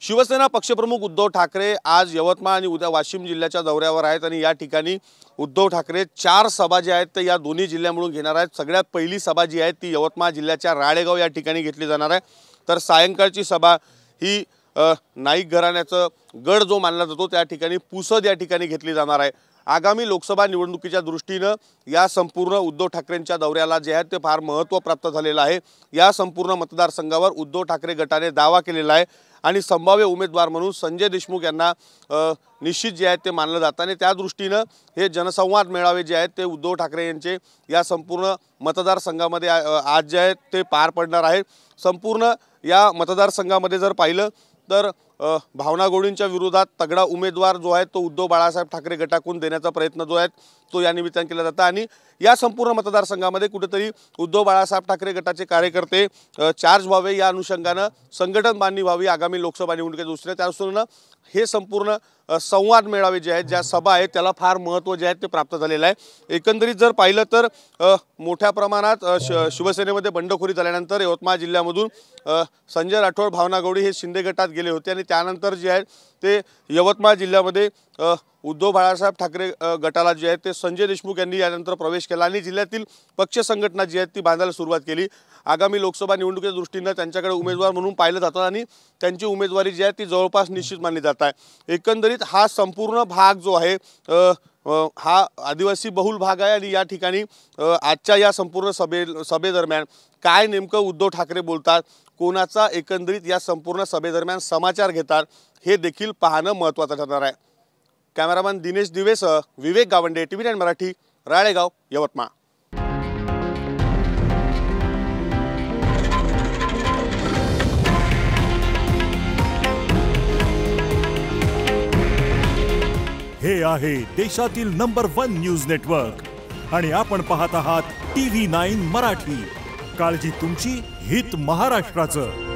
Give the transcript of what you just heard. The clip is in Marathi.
शिवसेना पक्षप्रमुख उद्धव ठाकरे आज यवतमाळ आणि उद्या वाशिम जिल्ह्याच्या दौऱ्यावर आहेत आणि या ठिकाणी उद्धव ठाकरे 4 सभा ज्या आहेत ते या दोन्ही जिल्ह्यांमधून घेणार आहेत। सगळ्यात पहिली सभा जी आहे ती यवतमाळ जिल्ह्याच्या राळेगाव या ठिकाणी घेतली जाणार आहे। तर सायंकाळची सभा ही नाईक घराण्याचं गड जो मानला जातो त्या ठिकाणी पुसद या ठिकाणी घेतली जाणार आहे। आगामी लोकसभा निवडणुकीच्या दृष्टीने या संपूर्ण उद्धव ठाकरेंच्या दौऱ्याला जे आहे ते फार महत्त्व प्राप्त झालेलं आहे। या संपूर्ण मतदारसंघावर उद्धव ठाकरे गटाने दावा केलेला आहे आणि संभाव्य उमेदवार म्हणून संजय देशमुख यांना निश्चित जे आहे ते मानलं जातं आणि त्या दृष्टीने हे जनसंवाद मेळावे जे आहेत ते उद्धव ठाकरे यांचे या संपूर्ण मतदारसंघामध्ये आज जे आहेत ते पार पडणार आहे। संपूर्ण या मतदारसंघामध्ये जर पाहिलं तर भावना गवळींच्या विरोधात तगडा उमेदवार जो आहे तो उद्धव बाळासाहेब ठाकरे गटाकडून देण्याचा प्रयत्न जो आहे तो या निमित्ताने केला जातो आणि या संपूर्ण मतदारसंघामध्ये कुठेतरी उद्धव बाळासाहेब ठाकरे गटाचे कार्यकर्ते चार्ज व्हावे या अनुषंगाने संघटन बांधणी व्हावी आगामी लोकसभा निवडणुकीच्या दृष्टीने त्यानुसार हे संपूर्ण संवाद मेळावे जे आहेत ज्या सभा आहेत त्याला फार महत्त्व जे आहे ते प्राप्त झालेलं आहे। एकंदरीत जर पाहिलं तर मोठ्या प्रमाणात शिवसेनेमध्ये बंडखोरी झाल्यानंतर यवतमाळ जिल्ह्यामधून संजय राठोड भावना गवळी हे शिंदे गटात गेले होते आणि त्यानंतर जे आहे ते यवतमाळ जिल्ह्यामध्ये उद्धव बाळासाहेब ठाकरे गटाला जे आहे ते संजय देशमुख यांनी यानंतर प्रवेश केला आणि जिल्ह्यातील पक्ष संघटना जी आहेत ती बांधायला सुरुवात केली। आगामी लोकसभा निवडणुकीच्या दृष्टीने त्यांच्याकडे उमेदवार म्हणून पाहिलं जातं आणि त्यांची उमेदवारी जी आहे ती जवळपास निश्चित मानली जात आहे। एकंदरीत हा संपूर्ण भाग जो आहे हा आदिवासी बहुल भाग आहे आणि या ठिकाणी आजच्या या संपूर्ण सभेदरम्यान काय नेमकं उद्धव ठाकरे बोलतात कोणाचा एकंदरीत या संपूर्ण सभेदरम्यान समाचार घेतात हे देखील पाहणं महत्त्वाचं ठरणार आहे। कॅमेरामॅन दिनेश दिवेसह विवेक गावंडे TV9 मराठी राळेगाव यवतमाळ। हे आहे देशातील नंबर 1 न्यूज नेटवर्क आणि आपण पाहत आहात TV9 मराठी। काळजी तुमची, हित महाराष्ट्राचं।